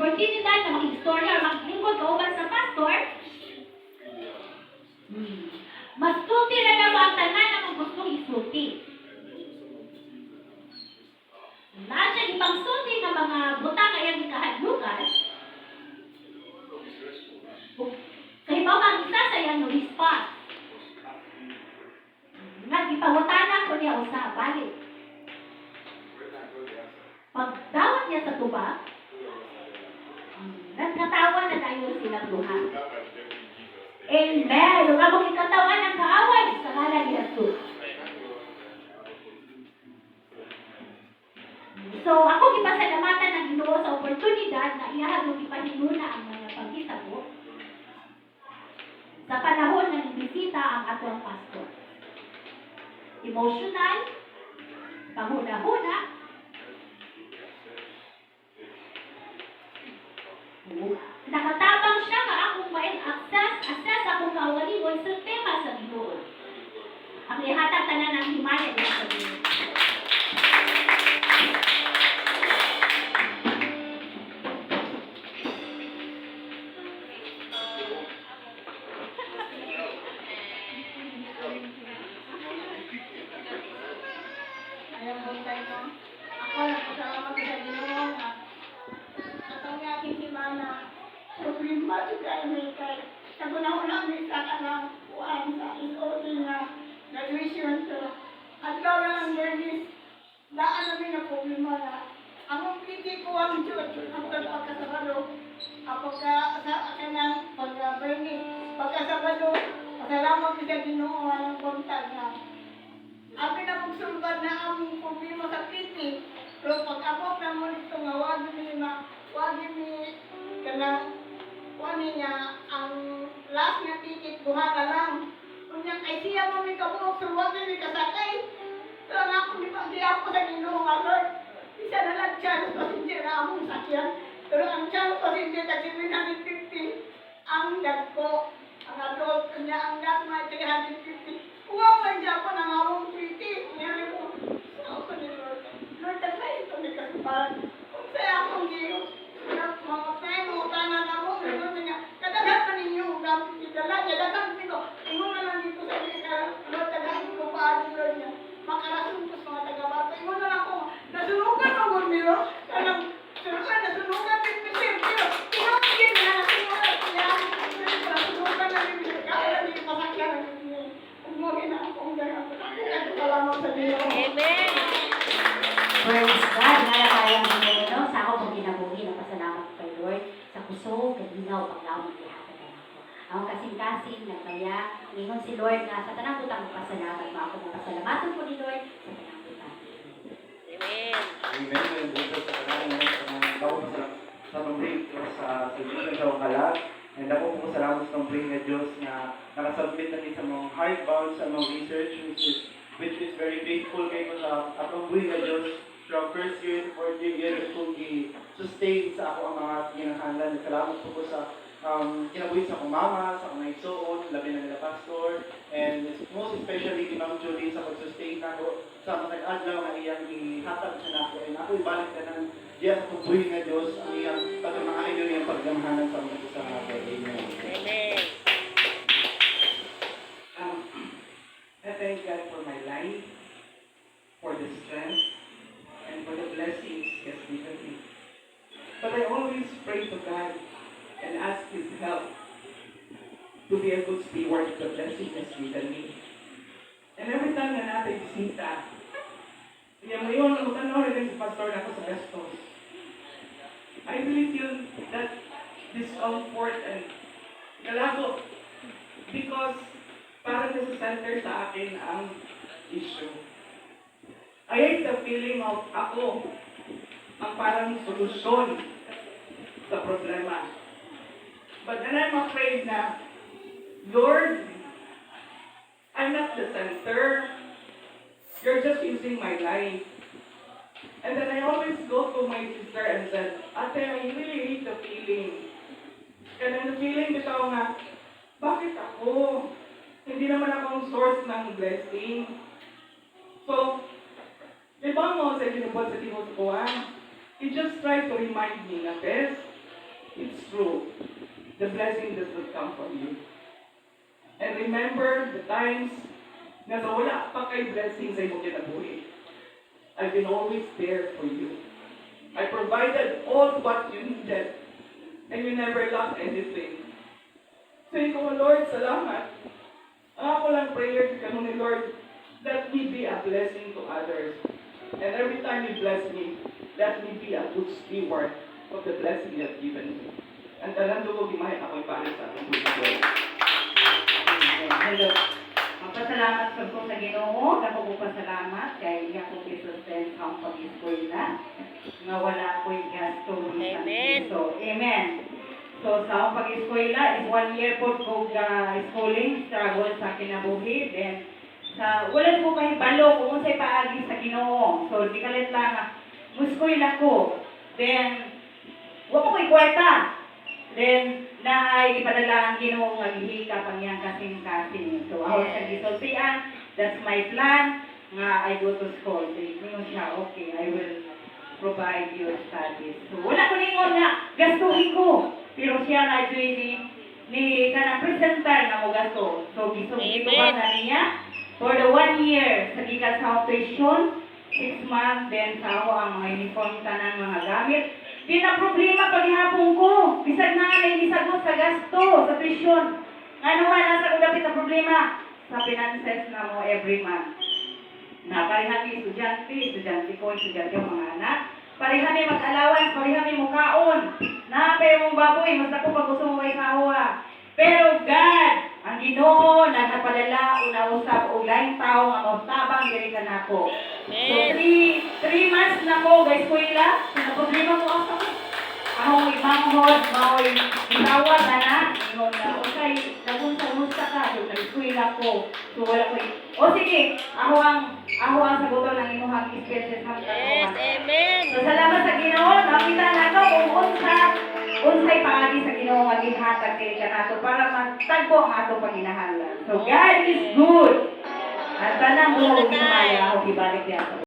oportunidad na makistorya o maglingkod kauban sa pastor, mas tuti na na ang tanan na kung gustong isulti. Lahat siya ipangsulti ng mga butang ayang ikahadlukan, kahibaw ang isa sa iyang no-response. Nagipangutana ko niya usa, balik. Pagdawat niya sa tuba, nagkatawa na tayo silang duha. Amen! Nung among ikatawan ng kaaway sa ngalan ni Jesus. So, ako gipasalamatan ng Ginoo sa oportunidad na iyahag ng ipahinuna ang mga paghitabo sa panahon na nibisita ang atong pastor. Emotional, panguna-huna, nakatabang siya nga akong maing access akong kawaliwon sa tema sa Ginoo. Ang ihatag tanan ng himaya niya sa Ginoo. Alam mo tayo, ako nagpasalamat sa Ginoo nga katong aking himana problema sa may kay sa gunahuna ni sa kanang kuan sa SOT nga graduation so adlaw lang learning daan namin na problema na among piti ko ang church ang pagkasabado apagka sa kanang pagka-burning pagkasabado pasalamat sa Ginoo ang kontag na abi na magsulbad na among problema sa piti pero pag-abot na mo nito nga wag ni kanang kuani niya ang last nga ticket buha na lang kunya kay siya mo mi kabuok so wag ni kasakay so nga ako ni pag ako sa Ginoo nga Lord isa na lang chance passenger na among sakyan pero ang chance passenger kasi 750 ang dagko ang adult kunya ang gat may 350 kung man siya pa nang among pretty niya ko ako ni Lord taglay ito ni kasiparan kung sa akong Ginoo mga tayo, tanan na mo, kadagat pa ninyo, gamit idala niya, dagang dito, ingon na lang dito sa mga, tagahin ko pa, Lord niya, makarasun ko sa mga taga-bata, ingon na lang ko, nasunugan ang good nilo, kanang, nasunugan din pisir, pero, tinawagin na, nasunugan na din pisir, kaya din pasakyan, umugin na akong gano'n, salamat sa Diyos. Amen! Praise God! Nga kayang Ginoo, sa ako pong ginabuhi na pasalamat kay Lord sa kusog, kadinaw, paglaong magihatan na ako. Ang kasing-kasing, nagkaya, ingon si Lord nga sa tanang butang pasalamat mo ako ng pasalamatan po ni Lord sa tanang butang. Amen! Amen. And dito sa kanang bawat sa pambring sa Diyos sa kalat. And ako po salamat sa pambring na Diyos na nakasubmit na din sa mga hardbound sa mga research which is very grateful kayo sa atong buhay na Diyos from first year to fourth year kung i-sustain sa ako ang mga ginahanglan. Salamat po sa kinabuhi sa akong mama, sa akong naigsoon, labi na nila pastor, and most especially di Ma'am Julie sa pag-sustain na ako sa mga adlaw na iyang ihatag sa nako. And ako ibalik na ng diya sa buhay na Diyos ang iyang pagmamahal yun yung pagdamhanan sa mga isa natin. Amen. Amen! I thank God for my life, for the strength, and for the blessings He has given me. But I always pray to God and ask His help to be a good steward of the blessing He has given me. And every time na natin bisita, yung ngayon, ang tanong rin sa pastor na ako sa gastos. I really feel that discomfort and kalabo because parang nasa center sa akin ang issue. I hate the feeling of ako ang parang solusyon sa problema. But then I'm afraid na, Lord, I'm not the center. You're just using my life. And then I always go to my sister and said, Ate, I really hate the feeling. And then the feeling bitaw nga, bakit ako? Hindi naman akong source ng blessing. So, di ba mo sa ginubot sa Timothy, he just tried to remind me na, Bes, It's true. The blessing does not come from you. And remember the times na wala pa kay blessing sa imong kinabuhi. I've been always there for you. I provided all what you needed. And you never lacked anything. Say ko, Lord, salamat. Ang ako lang prayer ka ni Lord, let me be a blessing to others. And every time you bless me, let me be a good steward of the blessing you have given me. And talang lugo gimahin ako'y palit sa atong buhay. Hello. Magpasalamat sa po sa Ginoo, ako po pasalamat kay iya ko isusten sa akong pag-eskwela nga wala ko'y gasto sa piso. Amen. So sa akong pag-eskwela is 1 year po ko schooling, struggle sa kinabuhi, then sa wala ko kay balo kung unsay paagi sa Ginoo. So di kalit lang muskwela ko. Then wa ko ko'y kwarta. Then, naay ipadala ang Ginoo nga gihika pang iyang kasing-kasing. So, ako sa gisultian, that's my plan, nga I go to school. So, ingon siya, okay, I will provide your studies. So, wala ko ningon nga, gastuhin ko. Pero siya na ni kanang presenter na mo gasto. So, gisugin ko ba na niya? For the 1 year, sa gikan sa tuition, 6 months, then sa ako ang mga uniform tanan mga gamit. Di na problema paghihapon ko. Bisag na nga isagot sa gasto, sa tuition. Ano man, nasa ko dapit na problema sa finances na mo every month. Na parihami estudyante ko, estudyante ang mga anak. Parihami mag-allowance, parihami mukaon. Na, pero mong baboy, mas ako pag gusto mo kay kawa. Pero God, ang Ginoo nagpadala una-usap og laing tawo nga mautabang diri kanako. So 3 months na ko guys kuila, na problema ko ako. Ako imanghod, maoy isawat na ingon na okay, lagun sa musta ka, so nag-eskwela ko. So wala ko. O sige, ako ang saguton ng imuhang expenses sa Yes, amen. So salamat sa Ginoo, nakita nato kung unsay paagi sa Ginoo nga gihatag kay kanato para matagbo ang ato panginahalan. So God is good. At tanang buong gimaya ako ibalik diya.